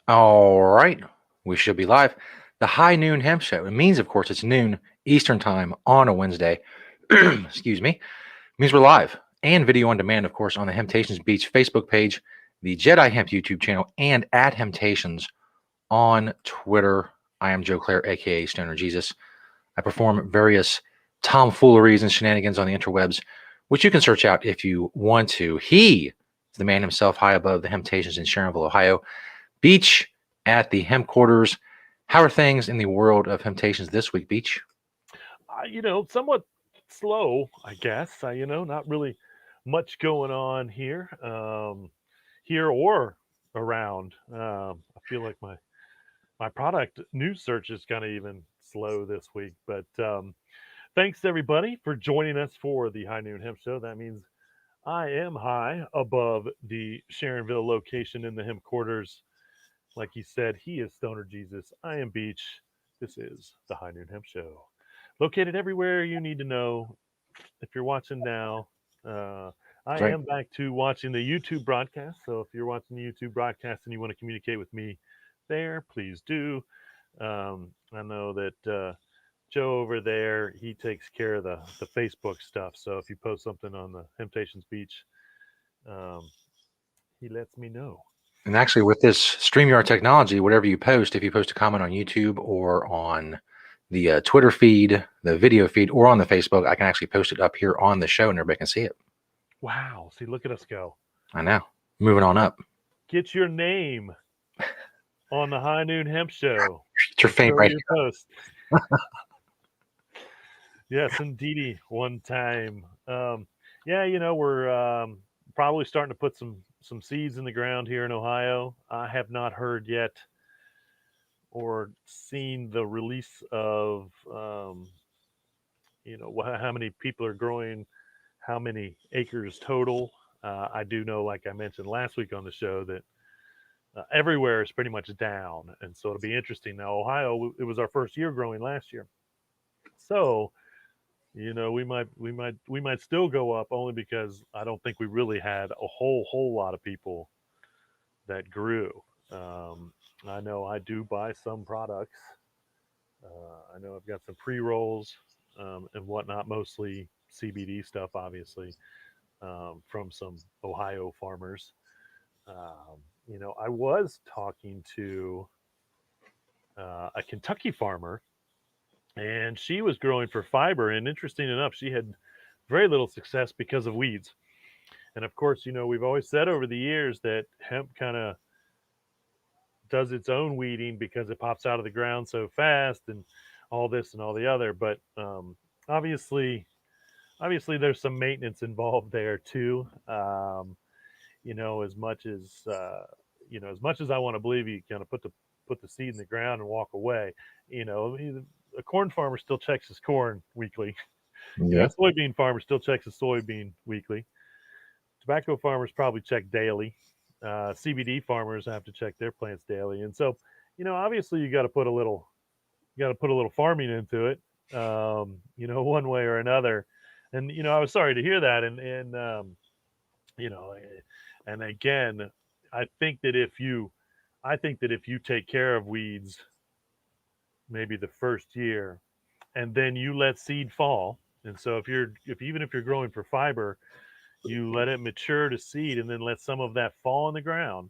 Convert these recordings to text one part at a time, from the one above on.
All right, we should be live. The High Noon Hemp Show. It means, of course, it's noon Eastern Time on a Wednesday. Excuse me. It means we're live and video on demand, of course, on the Temptations Beach Facebook page, the Jedi Hemp YouTube channel, and at Temptations on Twitter. I am Joe Clare, aka Stoner Jesus. I perform various tomfooleries and shenanigans on the interwebs, which you can search out if you want to. He is the man himself, high above the Temptations in Sharonville, Ohio. Beach at the Hemp Quarters. How are things in the world of Temptations this week, Beach? Somewhat slow, I guess. Not really much going on here or around. I feel like my product news search is kind of even slow this week. But thanks to everybody for joining us for the High Noon Hemp Show. That means I am high above the Sharonville location in the Hemp Quarters. Like he said, he is Stoner Jesus. I am Beach. This is the High Noon Hemp Show. Located everywhere you need to know. If you're watching now, uh, I Right. am back to watching the YouTube broadcast. So if you're watching the YouTube broadcast and you want to communicate with me there, please do. I know that Joe over there, he takes care of the Facebook stuff. So if you post something on the Temptations Beach, um, he lets me know. And actually, with this StreamYard technology, whatever you post, if you post a comment on YouTube or on the Twitter feed, the video feed, or on the Facebook, I can actually post it up here on the show and everybody can see it. Wow. See, look at us go. I know. Moving on up. Get your name on the High Noon Hemp Show. It's your fame Show right your post. Yes, indeedy. One time. Yeah, we're probably starting to put some seeds in the ground here in Ohio. I have not heard yet or seen the release of how many people are growing, how many acres total. I do know, like I mentioned last week on the show, that everywhere is pretty much down, and so it'll be interesting. Now, Ohio, it was our first year growing last year, so we might still go up only because I don't think we really had a whole lot of people that grew. Um, I know I do buy some products. I know I've got some pre rolls and whatnot, mostly CBD stuff, obviously, from some Ohio farmers. I was talking to a Kentucky farmer, and she was growing for fiber. And interesting enough, she had very little success because of weeds. And of course, we've always said over the years that hemp kind of does its own weeding because it pops out of the ground so fast and all this and all the other. But obviously, obviously, there's some maintenance involved there too. As much as as much as I want to believe you kind of put the seed in the ground and walk away, a corn farmer still checks his corn weekly. A Yeah. soybean farmer still checks his soybean weekly. Tobacco farmers probably check daily. CBD farmers have to check their plants daily, and so obviously you got to put a little farming into it, one way or another. And I was sorry to hear that, and you know, and again, I think that if you, I think that if you take care of weeds, maybe the first year, and then you let seed fall, and so if you're growing for fiber, you let it mature to seed, and then let some of that fall on the ground.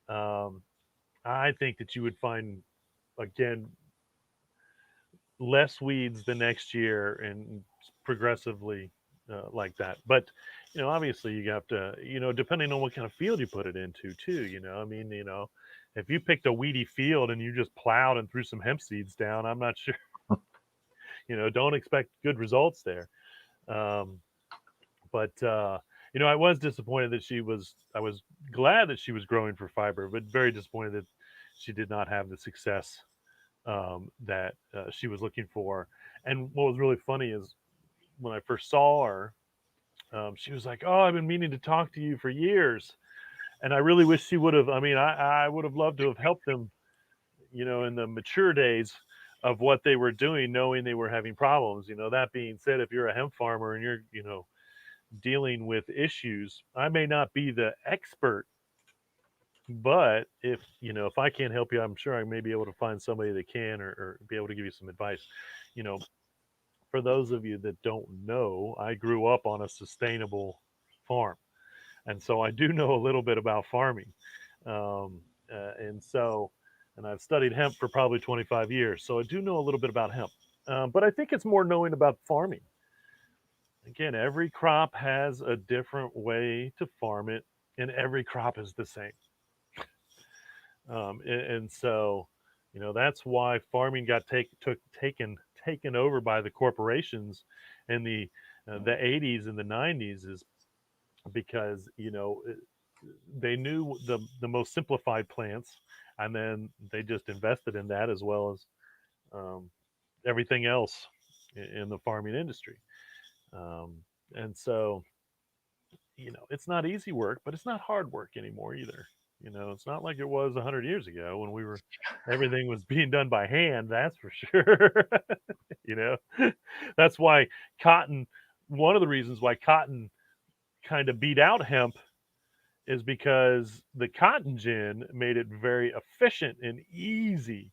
Um, I think that you would find again less weeds the next year and progressively like that. But obviously, you have to, depending on what kind of field you put it into, too. I mean, if you picked a weedy field and you just plowed and threw some hemp seeds down, I'm not sure. Don't expect good results there. Um, but I was disappointed that she was. I was glad that she was growing for fiber, but very disappointed that she did not have the success that she was looking for. And what was really funny is when I first saw her, she was like, "Oh, I've been meaning to talk to you for years," and I really wish she would have. I mean, I would have loved to have helped them, in the mature days of what they were doing, knowing they were having problems. That being said, if you're a hemp farmer and you're, dealing with issues, I may not be the expert But if I can't help you, I'm sure I may be able to find somebody that can, or be able to give you some advice. You know, for those of you that don't know, I grew up on a sustainable farm, and so I do know a little bit about farming. Um, and so, and I've studied hemp for probably 25 years, so I do know a little bit about hemp. But I think it's more knowing about farming. Again, every crop has a different way to farm it, and every crop is the same. And so, that's why farming got taken over by the corporations in the 80s and the 90s, is because they knew the most simplified plants, and then they just invested in that, as well as um, everything else in the farming industry. Um, and so, it's not easy work, but it's not hard work anymore either. It's not like it was 100 years ago when everything was being done by hand. That's for sure. you know, that's why cotton. One of the reasons why cotton kind of beat out hemp is because the cotton gin made it very efficient and easy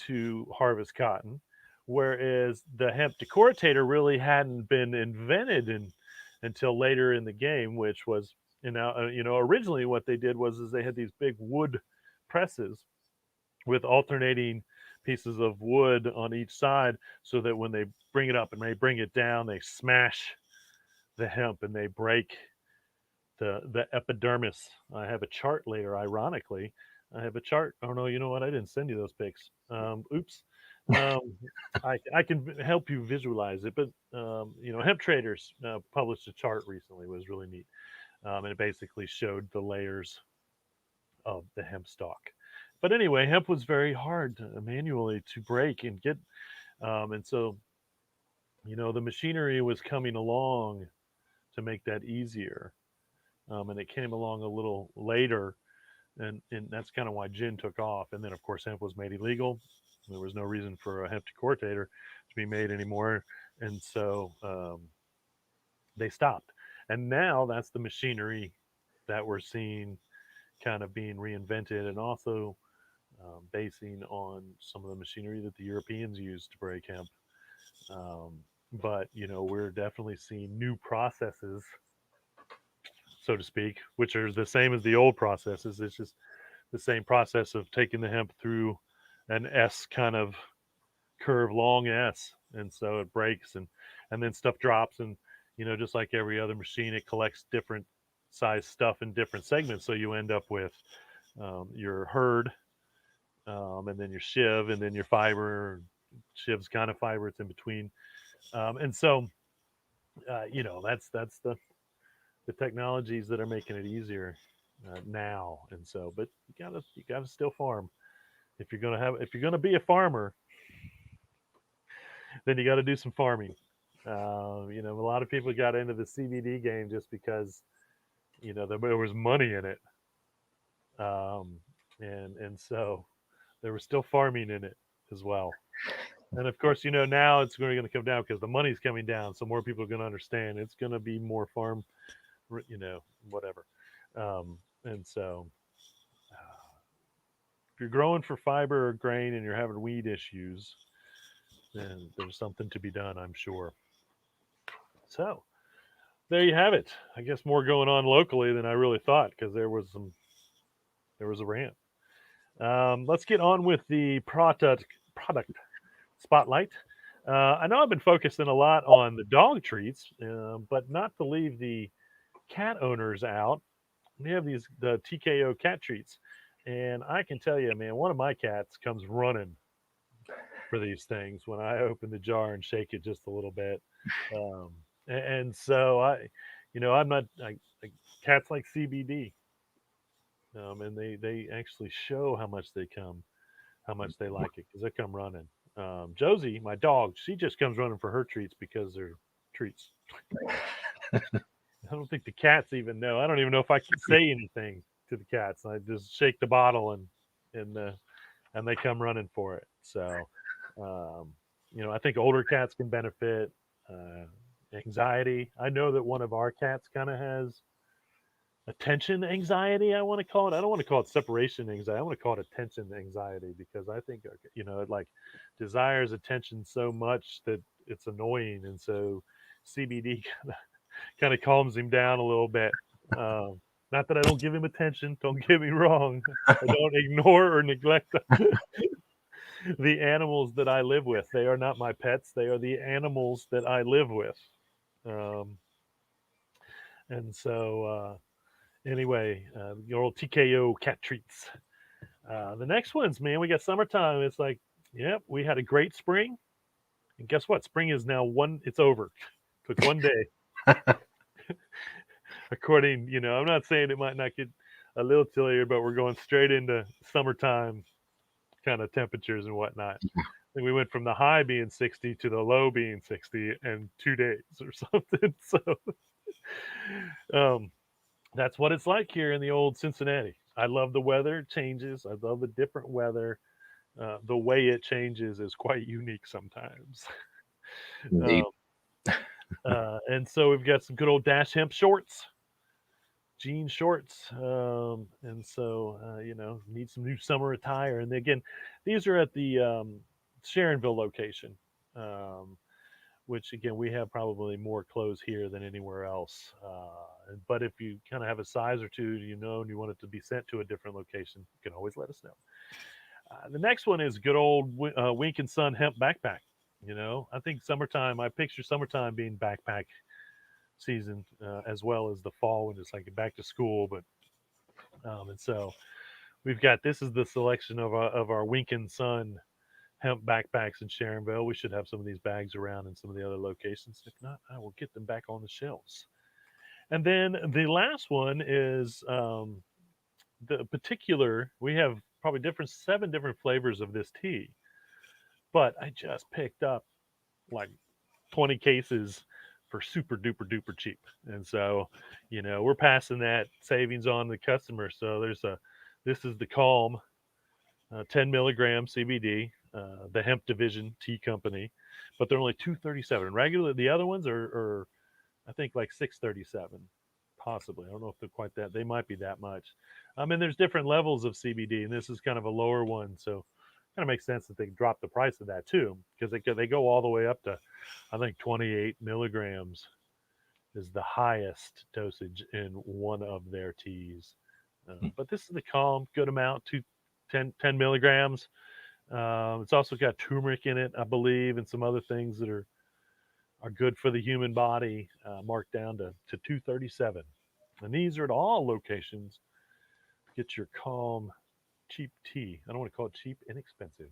to harvest cotton, whereas the hemp decortator really hadn't been invented until later in the game, which was, originally what they did was is they had these big wood presses with alternating pieces of wood on each side, so that when they bring it up and they bring it down, they smash the hemp and they break the epidermis. I have a chart later, ironically. I have a chart. Oh no, you know what? I didn't send you those pics. Oops. Um, I can help you visualize it, but Hemp Traders published a chart recently. It was really neat, and it basically showed the layers of the hemp stalk. But anyway, hemp was very hard manually to break and get, and so the machinery was coming along to make that easier, and it came along a little later, and that's kind of why gin took off. And then, of course, hemp was made illegal. There was no reason for a hemp decortator to be made anymore, and so they stopped. And now that's the machinery that we're seeing kind of being reinvented, and also basing on some of the machinery that the Europeans used to break hemp. Um, but we're definitely seeing new processes, so to speak, which are the same as the old processes. It's just the same process of taking the hemp through an S kind of curve, long S, and so it breaks, and then stuff drops, and just like every other machine, it collects different size stuff in different segments. So you end up with your herd, and then your shiv, and then your fiber. Shiv's kind of fiber; it's in between, and so that's the technologies that are making it easier now. And so, but you gotta still farm if you're gonna be a farmer, then you got to do some farming. A lot of people got into the CBD game just because there was money in it, um, and so there was still farming in it as well. And of course, now it's going to come down because the money's coming down, so more people are going to understand. It's going to be more farm, whatever. And so, if you're growing for fiber or grain and you're having weed issues, then there's something to be done, I'm sure. So there you have it. I guess more going on locally than I really thought, because there was a rant. Let's get on with the product spotlight. I know I've been focusing a lot on the dog treats, but not to leave the cat owners out. We have the TKO cat treats, and I can tell you, man, one of my cats comes running for these things when I open the jar and shake it just a little bit. Um, and so I'm not. Cats like CBD, and they actually show how much they like it, because they come running. Josie, my dog, she just comes running for her treats because they're treats. I don't think the cats even know. I don't even know if I can say anything to the cats. I just shake the bottle, and they come running for it. So, I think older cats can benefit. Uh, Anxiety. I know that one of our cats kind of has attention anxiety, I want to call it. I don't want to call it separation anxiety. I want to call it attention anxiety, because I think, it like desires attention so much that it's annoying. And so CBD kind of calms him down a little bit. Um, Not that I don't give him attention, don't get me wrong. I don't ignore or neglect the animals that I live with. They are not my pets, they are the animals that I live with. Um, and so, anyway, your old TKO cat treats. The next one's, man, we got summertime. It's like, yep, we had a great spring. And guess what? Spring is now it's over. Took one day. According, I'm not saying it might not get a little chillier, but we're going straight into summertime kind of temperatures and whatnot. And we went from the high being 60 to the low being 60 in 2 days or something. So, um, that's what it's like here in the old Cincinnati. I love the weather changes. I love the different weather. The way it changes is quite unique sometimes. Indeed. Um, and so we've got some good old Dash Hemp shorts, jean shorts. And so, need some new summer attire. And again, these are at the Sharonville location, which again, we have probably more clothes here than anywhere else. But if you kind of have a size or two, and you want it to be sent to a different location, you can always let us know. The next one is good old Wink and Son hemp backpack. I think summertime. I picture summertime being backpack season, as well as the fall when it's like back to school. But and so we've got, this is the selection of our Wink and Son hemp backpacks in Sharonville. We should have some of these bags around in some of the other locations. If not, I will get them back on the shelves. And then the last one is the particular. We have probably 7 different flavors of this tea, but I just picked up like 20 cases for super duper duper cheap. And so, we're passing that savings on to the customer. So this is the Calm, 10 milligram CBD, the Hemp Division Tea Company, but they're only 237. Regularly, the other ones are I think like 637, possibly. I don't know if they're quite that. They might be that much. And there's different levels of CBD, and this is kind of a lower one, so kind of makes sense that they drop the price of that too, because they go all the way up to, I think, 28 milligrams is the highest dosage in one of their teas. But this is the Calm, good amount, 10 milligrams. It's also got turmeric in it, I believe, and some other things that are good for the human body, marked down to 237. And these are at all locations. Get your Calm cheap tea. I don't want to call it cheap, inexpensive.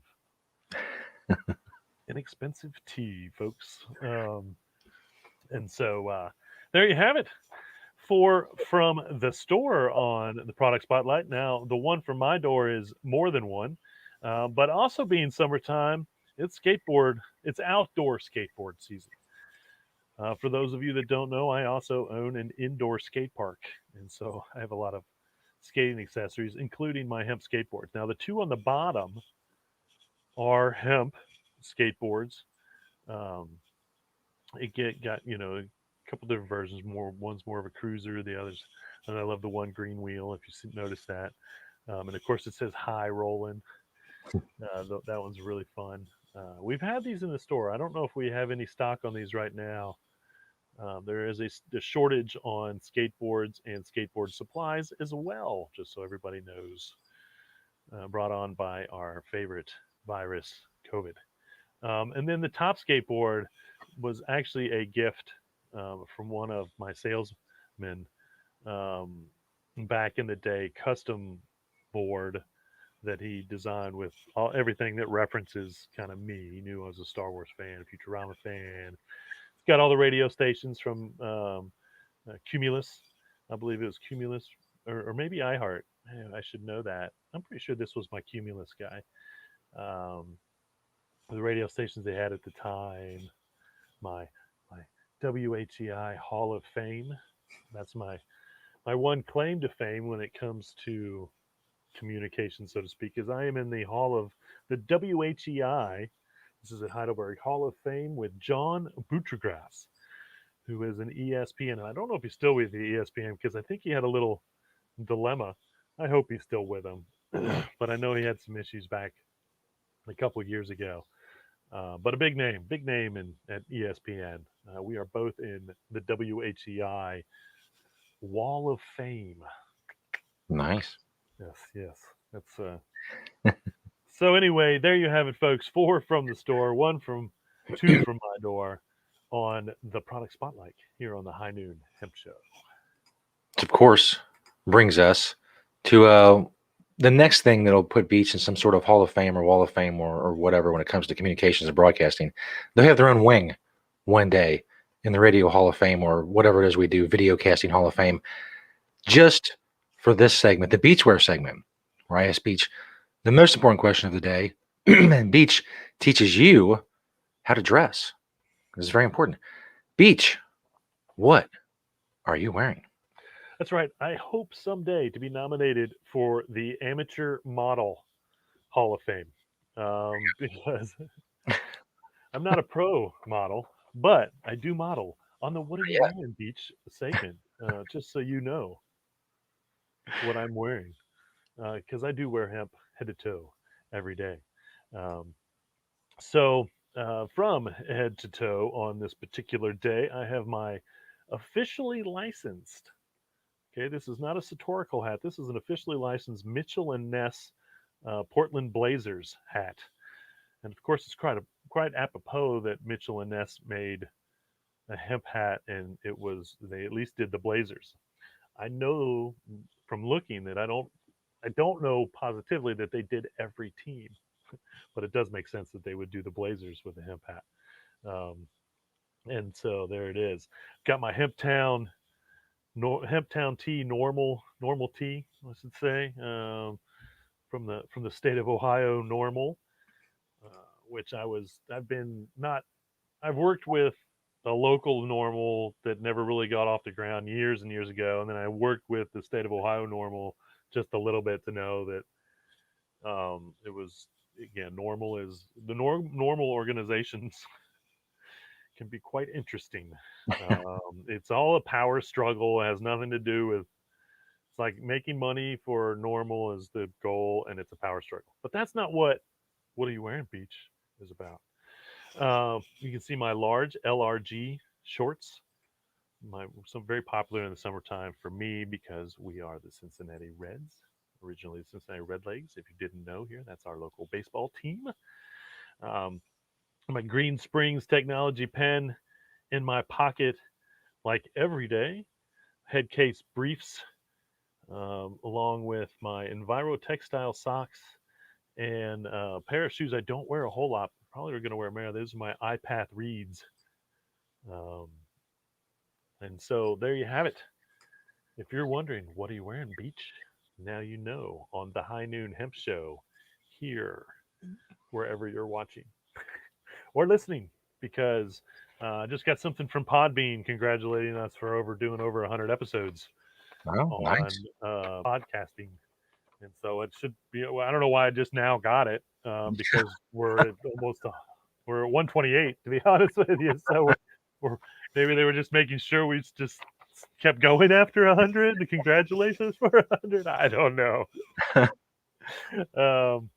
Inexpensive tea, folks. And so, there you have it. From the store on the product spotlight. Now, the one from my door is more than one, but also being summertime, it's outdoor skateboard season. For those of you that don't know, I also own an indoor skate park, and so I have a lot of skating accessories, including my hemp skateboards. Now, the two on the bottom are hemp skateboards. Um, it got a couple different versions. One's more of a cruiser, the others, and I love the one green wheel. If you notice that, and of course it says high rolling. That one's really fun. We've had these in the store. I don't know if we have any stock on these right now. There is a shortage on skateboards and skateboard supplies as well, just so everybody knows. Brought on by our favorite virus, COVID. And then the top skateboard was actually a gift from one of my salesmen um, back in the day, custom board that he designed with everything that references kind of me. He knew I was a Star Wars fan, a Futurama fan. It's got all the radio stations from Cumulus. I believe it was Cumulus, or maybe iHeart. I should know that. I'm pretty sure this was my Cumulus guy. The radio stations they had at the time, my WHEI Hall of Fame. That's my one claim to fame when it comes to communication, so to speak, is I am in the Hall of the WHEI. This is at Heidelberg Hall of Fame with John Buttregras. who is an ESPN. And I don't know if he's still with the ESPN because I think he had a little dilemma. I hope he's still with them, but I know he had some issues back a couple of years ago. But a big name at ESPN. We are both in the WHEI Wall of Fame. Nice. Yes, yes. That's So anyway, there you have it, folks. 4 from the store, 2 from my door on the product spotlight here on the High Noon Hemp Show. Which of course brings us to the next thing that'll put Beach in some sort of Hall of Fame or Wall of Fame or whatever when it comes to communications and broadcasting. They'll have their own wing one day in the Radio Hall of Fame or whatever it is we do, Video Casting Hall of Fame, just for this segment, the Beachwear segment, where I ask Beach the most important question of the day. And Beach teaches you how to dress. This is very important. Beach, what are you wearing? That's right. I hope someday to be nominated for the Amateur Model Hall of Fame because I'm not a pro model, but I do model on the What Are You Yeah. Wearing Beach segment, just so you know what I'm wearing. Because I do wear hemp head to toe every day. Um, so, from head to toe on this particular day, I have my officially licensed. Okay, this is not a Satorical hat. This is an officially licensed Mitchell and Ness Portland Blazers hat, and of course, it's quite apropos that Mitchell and Ness made a hemp hat, and they at least did the Blazers. I know from looking that I don't know positively that they did every team, but it does make sense that they would do the Blazers with a hemp hat. Um, and so there it is. Got my Hemptown tea, normal tea, I should say, from the state of Ohio, normal, which I've been not I've worked with a local normal that never really got off the ground years and years ago, and then I worked with the state of Ohio normal just a little bit to know that it was again normal is the normal organizations can be quite interesting. It's all a power struggle. It has nothing to do with it's like making money for normal is the goal, and it's a power struggle. But that's not what are you wearing beach is about. You can see my large LRG shorts. Some very popular in the summertime for me because we are the Cincinnati Reds, originally the Cincinnati Redlegs. If you didn't know, here that's our local baseball team. Um, my Green Springs technology pen in my pocket, like every day. Head case briefs, along with my Enviro textile socks and a pair of shoes I don't wear a whole lot. Probably are going to wear more. Those are my iPath Reeds. Um, and so there you have it. If you're wondering, what are you wearing, Beach? Now you know on the High Noon Hemp Show here, wherever you're watching or listening, because I just got something from Podbean congratulating us for doing over 100 episodes Oh, on nice. podcasting. And so it should be, well, I don't know why I just now got it because we're at we're at 128, to be honest with you. So we're maybe they were just making sure we just kept going after 100. Congratulations for 100. I don't know. Um,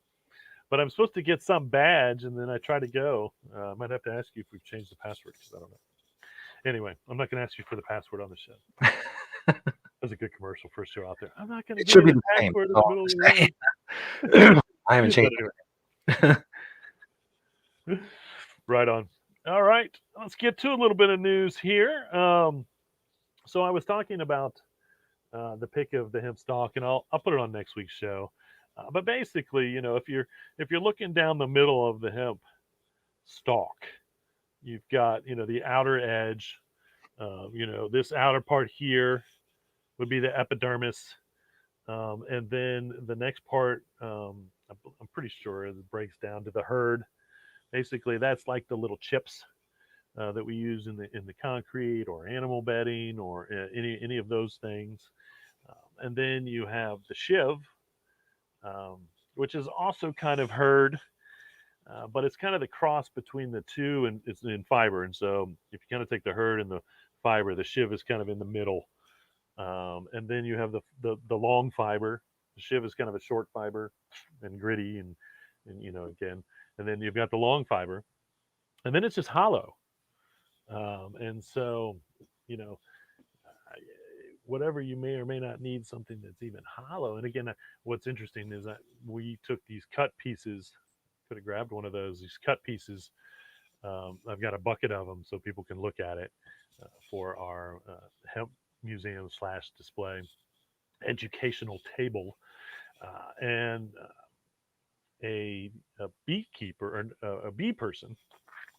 but I'm supposed to get some badge, and then I try to go. I might have to ask you if we've changed the password because I don't know. Anyway, I'm not going to ask you for the password on the show. That's a good commercial for a show out there. I'm not going to It give should you be the the same. password in That's the all middle of I'm the saying. road. I haven't changed. But anyway, right on. All right, let's get to a little bit of news here. So I was talking about the pick of the hemp stalk, and I'll put it on next week's show. But basically, if you're looking down the middle of the hemp stalk, you've got the outer edge. This outer part here would be the epidermis, and then the next part, I'm pretty sure it breaks down to the herd. Basically, that's like the little chips that we use in the concrete or animal bedding or any of those things. And then you have the shiv, um, which is also kind of herd, but it's kind of the cross between the two, and it's in fiber. And so if you kind of take the herd and the fiber. The shiv is kind of in the middle, and then you have the long fiber. The shiv is kind of a short fiber and gritty, and again, and then you've got the long fiber, and then it's just hollow. And so, you know, whatever you may or may not need something that's even hollow. And again, what's interesting is that we took these cut pieces. Could have grabbed one of those. These cut pieces. I've got a bucket of them so people can look at it for our hemp museum slash display educational table, and a beekeeper or a bee person,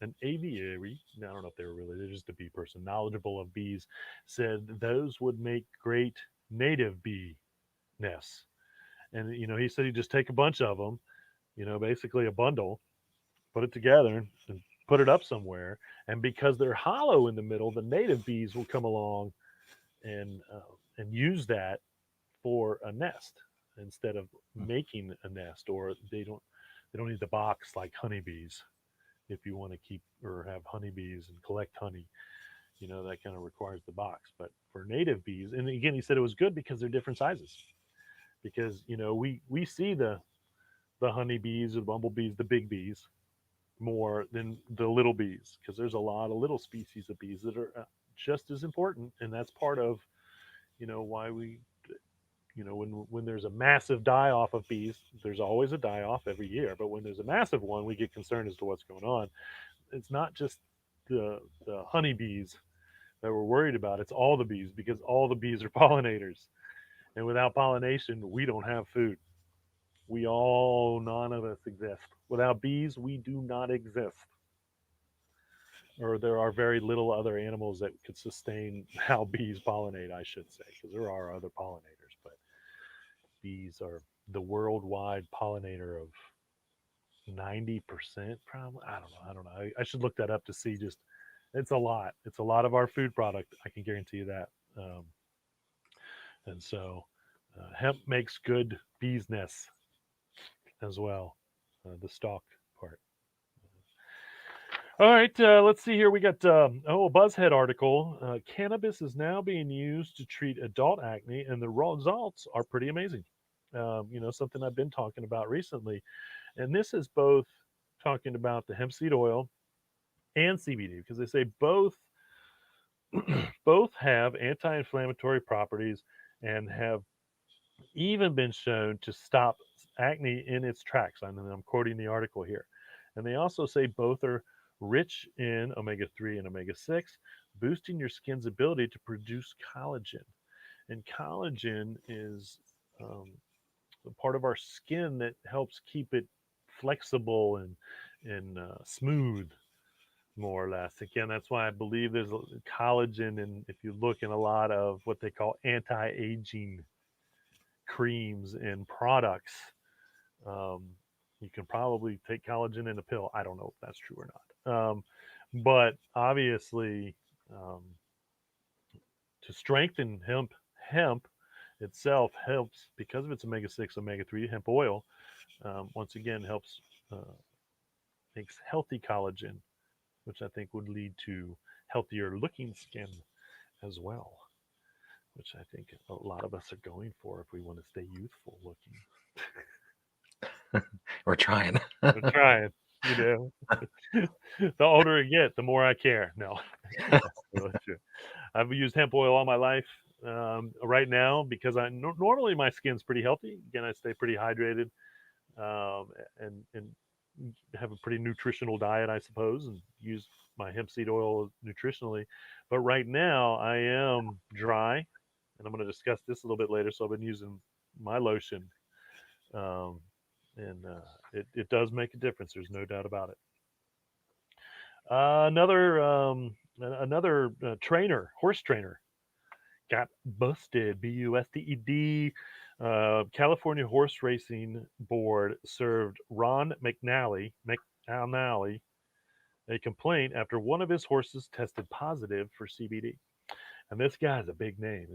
an aviary. I don't know if they were really, they're just a bee person, knowledgeable of bees, said those would make great native bee nests. And he said he'd just take a bunch of them, basically a bundle, put it together and put it up somewhere. And because they're hollow in the middle, the native bees will come along and use that for a nest instead of making a nest, or they don't need the box like honeybees. If you want to keep or have honeybees and collect honey, that kind of requires the box. But for native bees, and again, he said it was good because they're different sizes. Because we see the honeybees or the bumblebees, the big bees, more than the little bees, because there's a lot of little species of bees that are just as important, and that's part of why we when there's a massive die off of bees, there's always a die off every year, but when there's a massive one, we get concerned as to what's going on. It's not just the honeybees that we're worried about, it's all the bees, because all the bees are pollinators, and without pollination we don't have food. None of us exist without bees. We do not exist, or there are very little other animals that could sustain how bees pollinate, I should say, because there are other pollinators, but bees are the worldwide pollinator of 90%, probably. I don't know. I should look that up to see. Just, it's a lot. It's a lot of our food product. I can guarantee you that. And so hemp makes good bees nests as well. The stalk part. All right, let's see here. We got a Buzzhead article. Cannabis is now being used to treat adult acne, and the results are pretty amazing. Something I've been talking about recently, and this is both talking about the hemp seed oil and CBD, because they say both both have anti-inflammatory properties and have even been shown to stop acne in its tracks. I'm quoting the article here. And they also say both are rich in omega-3 and omega-6, boosting your skin's ability to produce collagen. And collagen is a part of our skin that helps keep it flexible and smooth, more or less. Again, that's why I believe there's collagen, and if you look in a lot of what they call anti-aging creams and products, um, you can probably take collagen in a pill. I don't know if that's true or not. But obviously, um, to strengthen hemp itself helps because of its omega-6, omega-3. Hemp oil, once again, helps makes healthy collagen, which I think would lead to healthier looking skin as well, which I think a lot of us are going for if we want to stay youthful looking. We're trying. I'm trying, you know. The older I get, the more I care. No, I've used hemp oil all my life. Right now, because normally my skin's pretty healthy. Again, I stay pretty hydrated, and have a pretty nutritional diet, I suppose, and use my hemp seed oil nutritionally. But right now, I am dry, and I'm going to discuss this a little bit later. So I've been using my lotion, um, and it does make a difference. There's no doubt about it. Another trainer, horse trainer, got busted. Busted. California Horse Racing Board served Ron McNally a complaint after one of his horses tested positive for CBD. And this guy's a big name.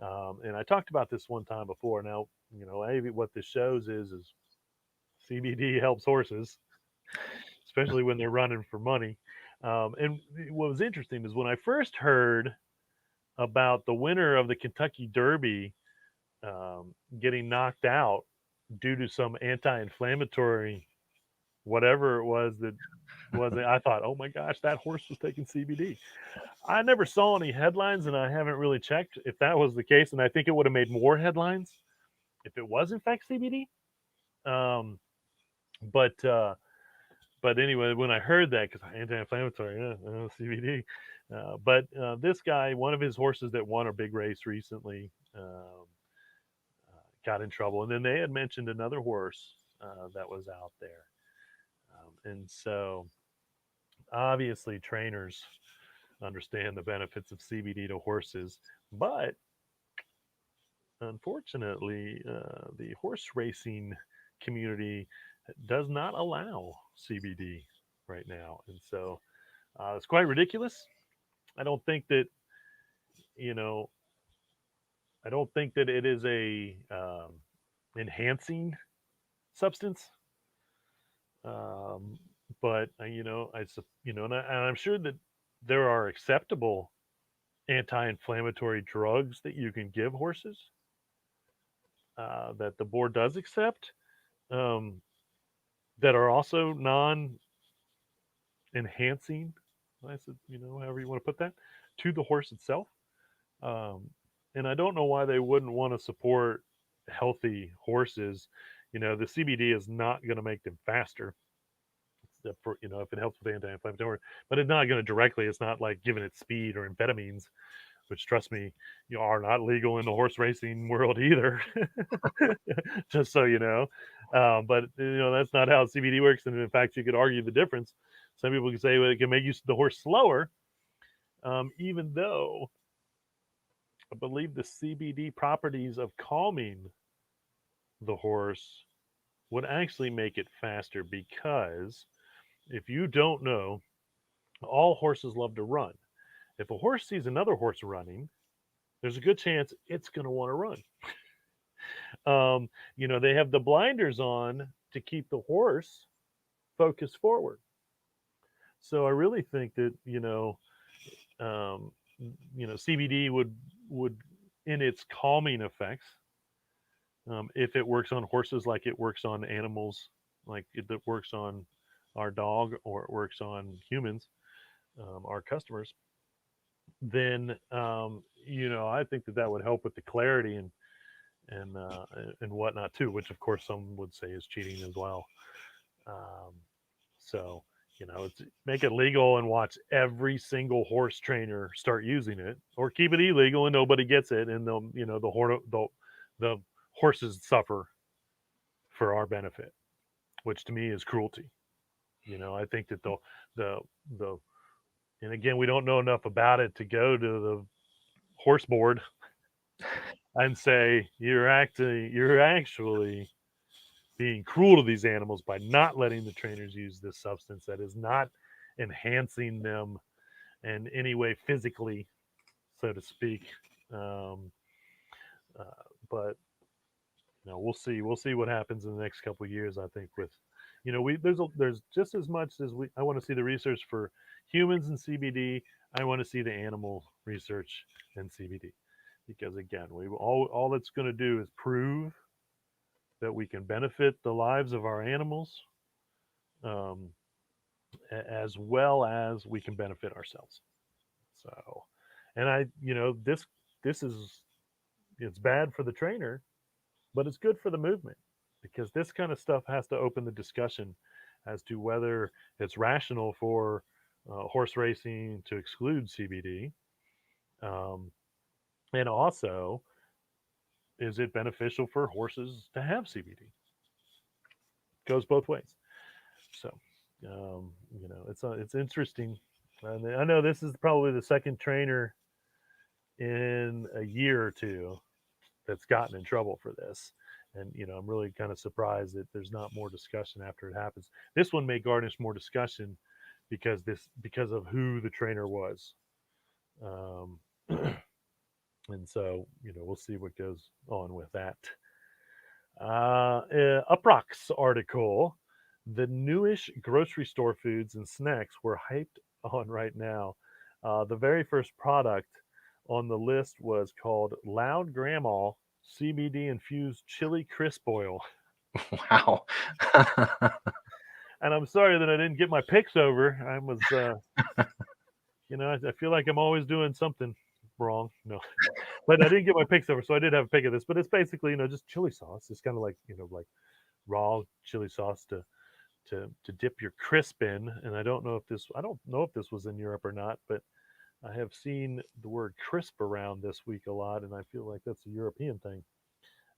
And I talked about this one time before. Now, maybe what this shows is CBD helps horses, especially when they're running for money. And what was interesting is when I first heard about the winner of the Kentucky Derby getting knocked out due to some anti-inflammatory whatever it was that was it, I thought, oh my gosh, that horse was taking CBD. I never saw any headlines, and I haven't really checked if that was the case. And I think it would have made more headlines if it was in fact CBD. Um, but but anyway, when I heard that, because anti-inflammatory, CBD. But this guy, one of his horses that won a big race recently, got in trouble, and then they had mentioned another horse that was out there, and so obviously trainers understand the benefits of CBD to horses, but unfortunately, the horse racing community does not allow CBD right now, and so it's quite ridiculous. I don't think that you know. I don't think that it is a enhancing substance, um, but and I'm sure that there are acceptable anti-inflammatory drugs that you can give horses that the board does accept um, that are also non-enhancing. I said, however you want to put that, to the horse itself. Um, and I don't know why they wouldn't want to support healthy horses. The CBD is not going to make them faster. If it helps with anti-inflammatory, but it's not going to directly. It's not like giving it speed or amphetamines, which trust me, are not legal in the horse racing world either. Just so you know, but that's not how CBD works, and in fact, you could argue the difference. Some people can say, well, it can make the horse slower, even though I believe the CBD properties of calming the horse would actually make it faster because if you don't know, all horses love to run. If a horse sees another horse running, there's a good chance it's going to want to run. They have the blinders on to keep the horse focused forward. So I really think that um, CBD would in its calming effects, if it works on horses like it works on animals, like it works on our dog or it works on humans, our customers, then I think that would help with the clarity and whatnot too, which of course some would say is cheating as well. Um, so it's make it legal and watch every single horse trainer start using it, or keep it illegal and nobody gets it, and the horses suffer for our benefit, which to me is cruelty. I think that the the and again, we don't know enough about it to go to the horse board and say you're actually being cruel to these animals by not letting the trainers use this substance that is not enhancing them in any way physically, so to speak. Um, uh, but we'll see what happens in the next couple of years. I think with we there's just as much as I want to see the research for humans and CBD. I want to see the animal research and CBD because again, we all that's going to do is prove that we can benefit the lives of our animals, um, as well as we can benefit ourselves. So, and this is it's bad for the trainer, but it's good for the movement because this kind of stuff has to open the discussion as to whether it's rational for horse racing to exclude CBD, um, and also is it beneficial for horses to have CBD? Goes both ways. So, it's interesting. And I know this is probably the second trainer in a year or two that's gotten in trouble for this. And I'm really kind of surprised that there's not more discussion after it happens. This one may garnish more discussion because of who the trainer was. Um, and so we'll see what goes on with that. Uproxx article: the newish grocery store foods and snacks were hyped on right now. The very first product on the list was called Loud Grandma CBD infused chili crisp oil. Wow. And I'm sorry that I didn't get my picks over. I was, I feel like I'm always doing something wrong. No, but I didn't get my picks over, so I did have a pick of this. But it's basically, just chili sauce. It's kind of like, like raw chili sauce to dip your crisp in. And I don't know if this was in Europe or not, but I have seen the word crisp around this week a lot, and I feel like that's a European thing.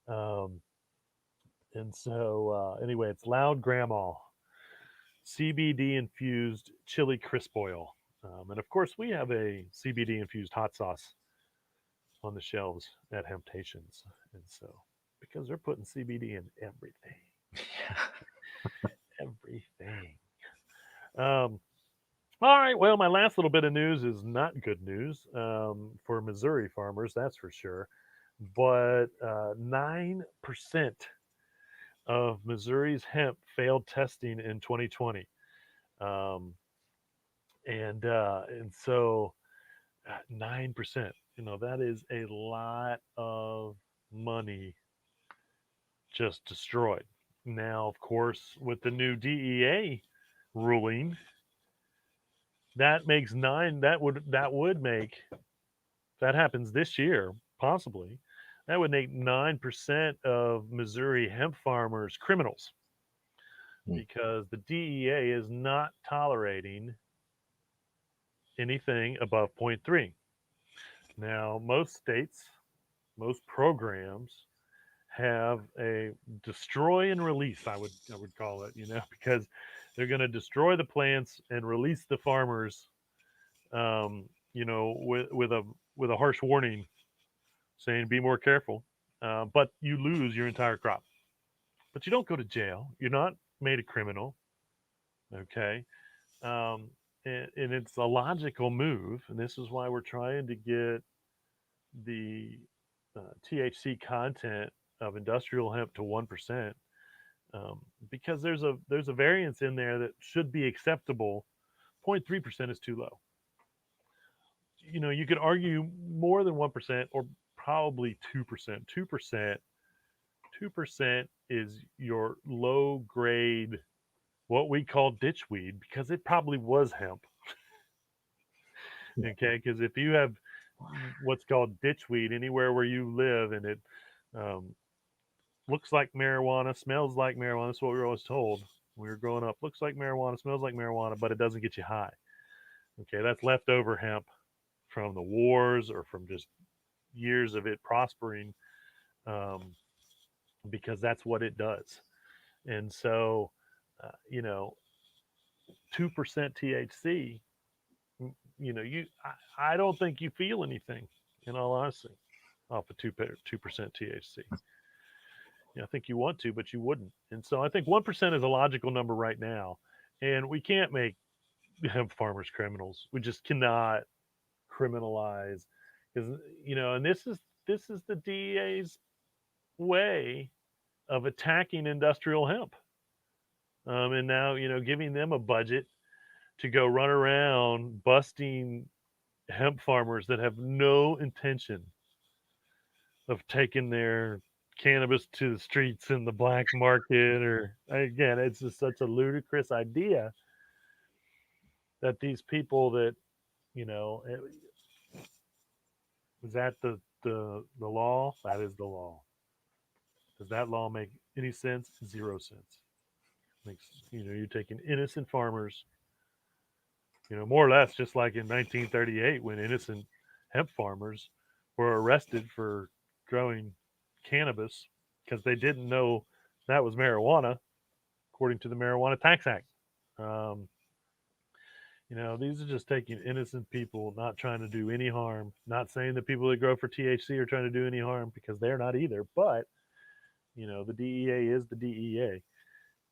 Um, and so, anyway, it's Loud Grandma CBD infused chili crisp oil. And of course, we have a CBD infused hot sauce on the shelves at Temptations. And so, because they're putting CBD in everything, everything. Um, all right. Well, my last little bit of news is not good news for Missouri farmers, that's for sure. But 9% of Missouri's hemp failed testing in 2020. Um, and so 9%, that is a lot of money just destroyed. Now, of course, with the new DEA ruling, that makes that would make, if that happens this year, possibly, that would make 9% of Missouri hemp farmers criminals Mm. because the DEA is not tolerating anything above zero point 0.3. Now, most states, most programs have a destroy and release, I would call it, because they're going to destroy the plants and release the farmers, with a harsh warning saying be more careful. But you lose your entire crop. But you don't go to jail. You're not made a criminal. Okay. Um, and it's a logical move. And this is why we're trying to get the THC content of industrial hemp to 1%, because there's a variance in there that should be acceptable. 0.3% is too low. You could argue more than 1% or probably 2%. 2% is your low grade, what we call ditchweed, because it probably was hemp. Okay, because if you have what's called ditchweed anywhere where you live, and it um, looks like marijuana, smells like marijuana. That's what we were always told when we were growing up. Looks like marijuana, smells like marijuana, but it doesn't get you high. Okay, that's leftover hemp from the wars or from just years of it prospering, um, because that's what it does. And so, uh, you know, 2% THC, I don't think you feel anything, in all honesty, off of 2% THC. I think you want to, but you wouldn't. And so I think 1% is a logical number right now. And we can't make hemp farmers criminals. We just cannot criminalize, because and this is the DEA's way of attacking industrial hemp. And now giving them a budget to go run around busting hemp farmers that have no intention of taking their cannabis to the streets in the black market. Or again, it's just such a ludicrous idea that these people that you know is that the law? That is the law. Does that law make any sense? Zero sense. Makes you're taking innocent farmers, more or less just like in 1938 when innocent hemp farmers were arrested for growing cannabis because they didn't know that was marijuana, according to the Marijuana Tax Act. Um, these are just taking innocent people, not trying to do any harm. Not saying that people that grow for THC are trying to do any harm, because they're not either. But the DEA is the DEA,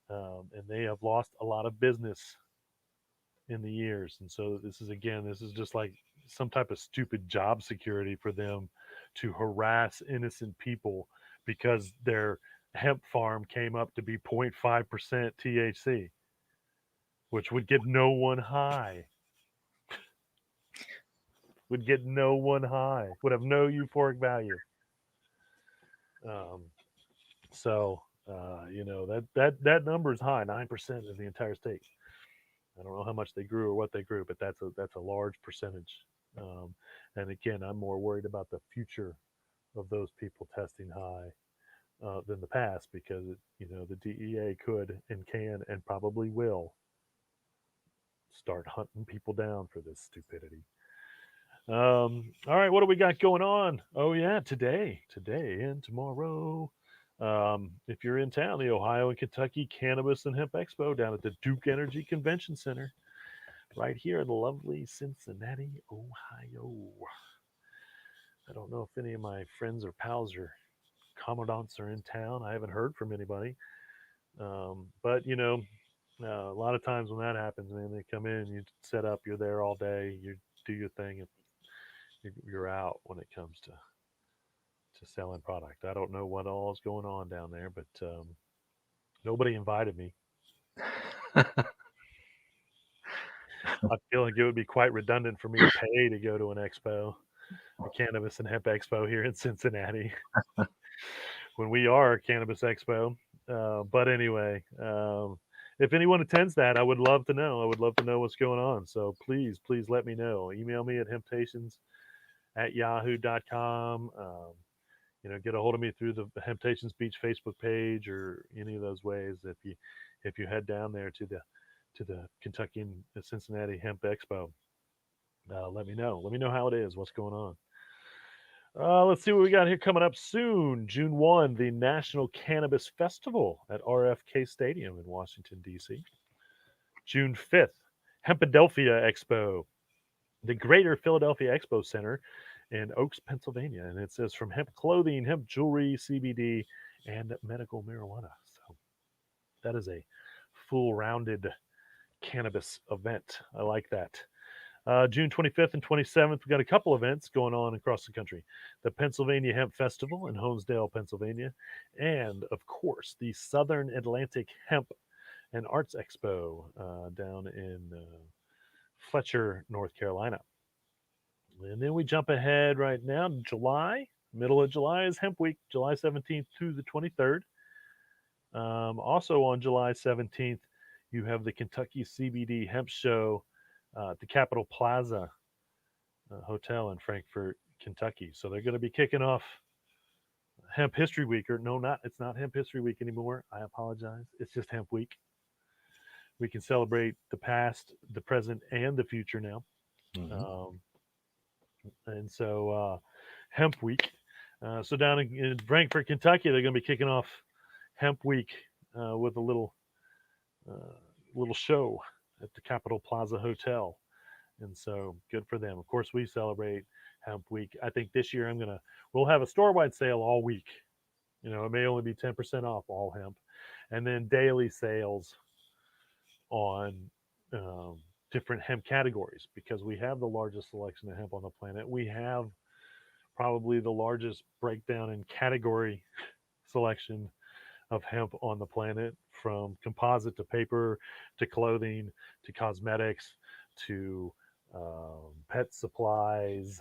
and they have lost a lot of business in the years. And so this is just like some type of stupid job security for them to harass innocent people because their hemp farm came up to be 0.5% THC, which would get no one high. would get no one high, would have no euphoric value. Um, so that number is high, 9% of the entire state. I don't know how much they grew or what they grew, but that's a large percentage. Um, and again, I'm more worried about the future of those people testing high than the past, because the DEA could and can and probably will start hunting people down for this stupidity. All right, what do we got going on? Oh yeah, today and tomorrow. If you're in town, the Ohio and Kentucky Cannabis and Hemp Expo down at the Duke Energy Convention Center, right here in lovely Cincinnati, Ohio. I don't know if any of my friends or pals or commandants are in town. I haven't heard from anybody. But a lot of times when that happens, man, they come in, you set up, you're there all day, you do your thing, and you're out when it comes to selling product. I don't know what all is going on down there, but nobody invited me. I feel like it would be quite redundant for me to pay to go to an expo, a cannabis and hemp expo here in Cincinnati, when we are a cannabis expo. But anyway, if anyone attends that, I would love to know. I would love to know what's going on. So please let me know. Email me at hemptations@yahoo.com. Get a hold of me through the Hemptations Beach Facebook page or any of those ways. If you head down there to the Kentucky and the Cincinnati Hemp Expo, let me know. Let me know how it is. What's going on? Let's see what we got here coming up soon. June 1, the National Cannabis Festival at RFK Stadium in Washington, D.C. June 5th, Hempadelphia Expo, the Greater Philadelphia Expo Center in Oaks, Pennsylvania. And it says from hemp clothing, hemp jewelry, CBD, and medical marijuana. So that is a full rounded cannabis event. I like that. June 25th and 27th, we got a couple events going on across the country. The Pennsylvania Hemp Festival in Honesdale, Pennsylvania, and of course, the Southern Atlantic Hemp and Arts Expo down in Fletcher, North Carolina. And then we jump ahead right now to July. Middle of July is Hemp Week, July 17th through the 23rd. Also on July 17th, you have the Kentucky CBD Hemp Show at the Capitol Plaza Hotel in Frankfort, Kentucky. So they're going to be kicking off Hemp History Week, or no, it's not Hemp History Week anymore. I apologize. It's just Hemp Week. We can celebrate the past, the present, and the future now. Mm-hmm. And so Hemp Week. So down in Frankfort, Kentucky, they're going to be kicking off Hemp Week with a little show at the Capitol Plaza Hotel. And so good for them. Of course, we celebrate Hemp Week. I think this year we'll have a store-wide sale all week. It may only be 10% off all hemp, and then daily sales on different hemp categories, because we have the largest selection of hemp on the planet. We have probably the largest breakdown in category selection of hemp on the planet, from composite to paper to clothing to cosmetics to pet supplies,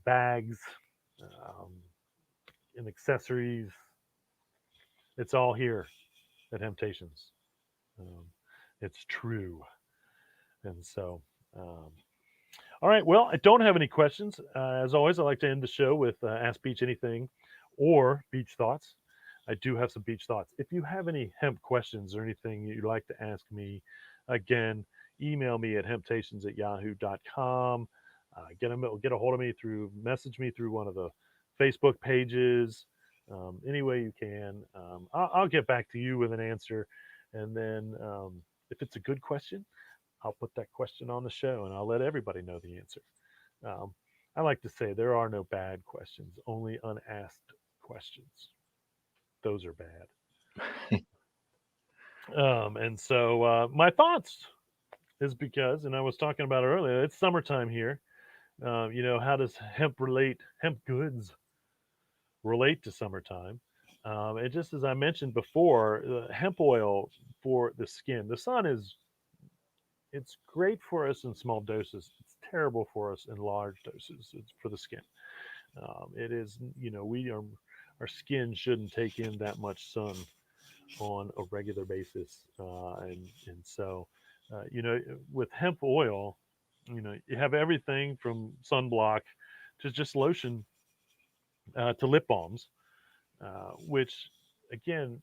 bags, and accessories. It's all here at Hemptations. Um, it's true. And so, all right. Well, I don't have any questions. As always, I like to end the show with Ask Beach Anything or Beach Thoughts. I do have some beach thoughts. If you have any hemp questions or anything you'd like to ask me, again, email me at hemptations@yahoo.com. Get a hold of me message me through one of the Facebook pages, any way you can. I'll get back to you with an answer. And then if it's a good question, I'll put that question on the show and I'll let everybody know the answer. I like to say there are no bad questions, only unasked questions. Those are bad. And so my thoughts is because, and I was talking about it earlier, it's summertime here. How does hemp goods relate to summertime? And just as I mentioned before, hemp oil for the skin, the sun is it's great for us in small doses. It's terrible for us in large doses. It's for the skin. It is, we are, our skin shouldn't take in that much sun on a regular basis, and so, you know, with hemp oil, you have everything from sunblock to just lotion, to lip balms, which again,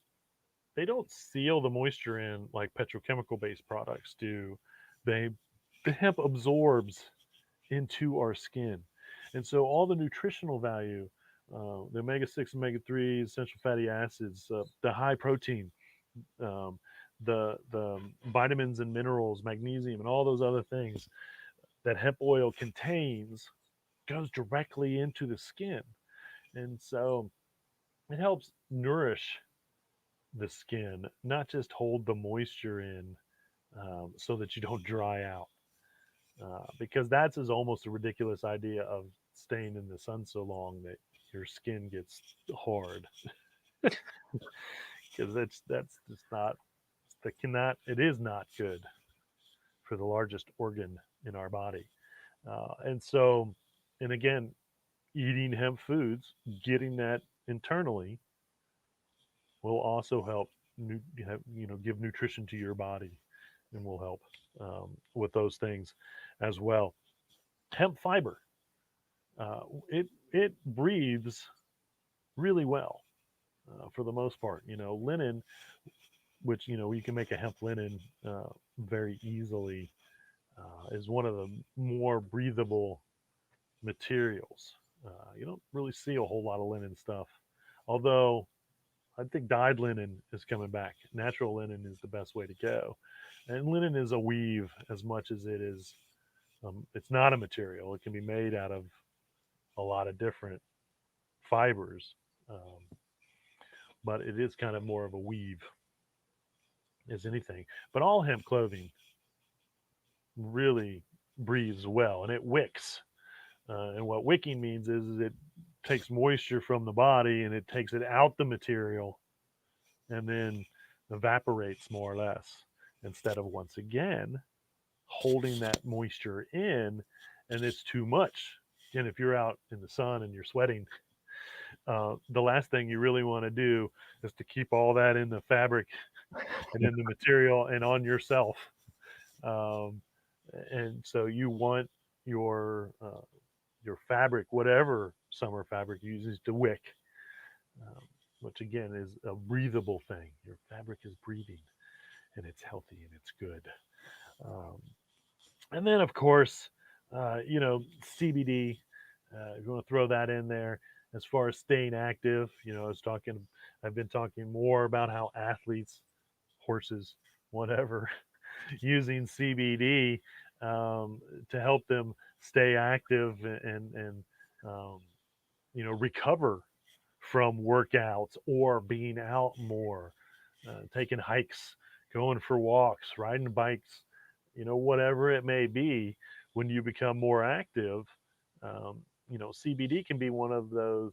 they don't seal the moisture in like petrochemical based products do. They the hemp absorbs into our skin, and so all the nutritional value, the omega 6, omega 3, essential fatty acids, the high protein, um, the vitamins and minerals, magnesium, and all those other things that hemp oil contains goes directly into the skin, and so it helps nourish the skin, not just hold the moisture in, so that you don't dry out. Because that's is almost a ridiculous idea of staying in the sun so long that your skin gets hard, because that's just not that cannot it is not good for the largest organ in our body. And so, and again, eating hemp foods, getting that internally will also help give nutrition to your body, and will help, with those things as well. Hemp fiber, it breathes really well, for the most part. Linen, which you can make a hemp linen, very easily, is one of the more breathable materials. You don't really see a whole lot of linen stuff, although I think dyed linen is coming back. Natural linen is the best way to go, and linen is a weave as much as it is. It's not a material. It can be made out of a lot of different fibers, um, but it is kind of more of a weave as anything. But all hemp clothing really breathes well, and it wicks. And what wicking means is it takes moisture from the body and it takes it out the material, and then evaporates more or less, instead of once again holding that moisture in, and it's too much. And if you're out in the sun and you're sweating, the last thing you really want to do is to keep all that in the fabric and in the material and on yourself. Um, and so you want your fabric, whatever summer fabric uses, to wick, um, which again is a breathable thing. Your fabric is breathing, and it's healthy and it's good. Um, and then, of course, CBD. If you want to throw that in there, as far as staying active, I've been talking more about how athletes, horses, whatever, using CBD, to help them stay active and um, recover from workouts or being out more, taking hikes, going for walks, riding bikes, whatever it may be. When you become more active, CBD can be one of those,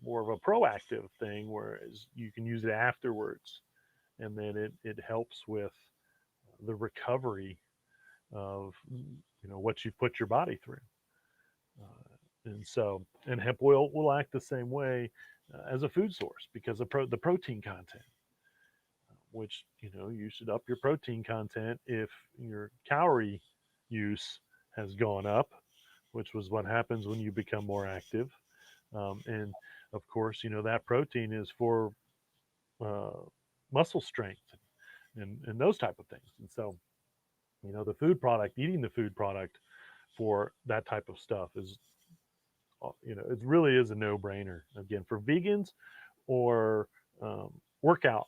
more of a proactive thing, whereas you can use it afterwards, and then it helps with the recovery of what you put your body through. And hemp oil will act the same way, as a food source, because of the protein content, which you should up your protein content if your calorie use has gone up, which was what happens when you become more active. And of course, that protein is for, uh, muscle strength, and those type of things. And so, the food product, eating the food product for that type of stuff is, it really is a no-brainer. Again, for vegans or, workout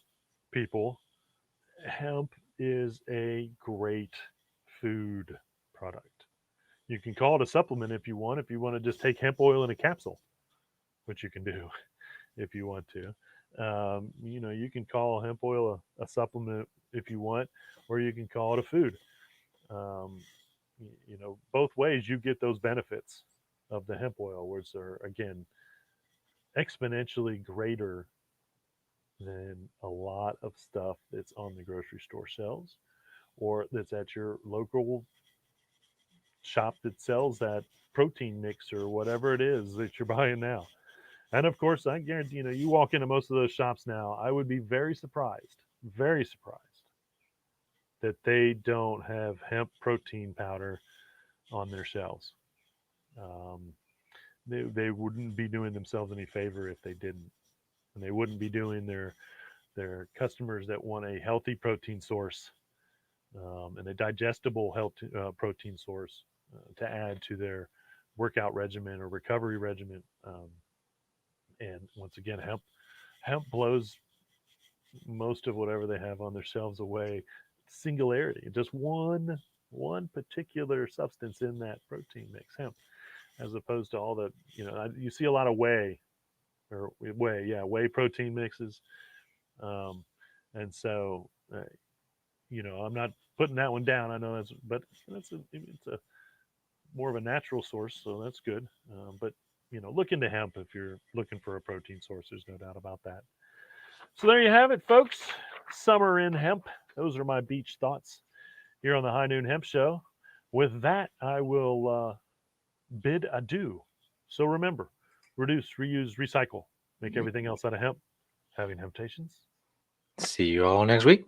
people, hemp is a great food product. You can call it a supplement if you want. If you want to just take hemp oil in a capsule, which you can do if you want to. You can call hemp oil a supplement if you want, or you can call it a food. Um, Both ways you get those benefits of the hemp oil, which are, again, exponentially greater than a lot of stuff that's on the grocery store shelves, or that's at your local shop that sells that protein mix or whatever it is that you're buying now. And of course, I guarantee, you walk into most of those shops now, I would be very surprised that they don't have hemp protein powder on their shelves. Um, they wouldn't be doing themselves any favor if they didn't, and they wouldn't be doing their customers that want a healthy protein source, and a digestible health protein source to add to their workout regimen or recovery regimen. And once again, hemp blows most of whatever they have on their shelves away. Singularity, just one particular substance in that protein mix, hemp, as opposed to all the, you see a lot of whey protein mixes. Um, and so, I'm not putting that one down. I know but it's a more of a natural source, so that's good. But look into hemp if you're looking for a protein source. There's no doubt about that. So there you have it, folks. Summer in hemp. Those are my beach thoughts here on the High Noon Hemp Show. With that, I will bid adieu. So remember, reduce, reuse, recycle. Make everything else out of hemp. Having temptations. See you all next week.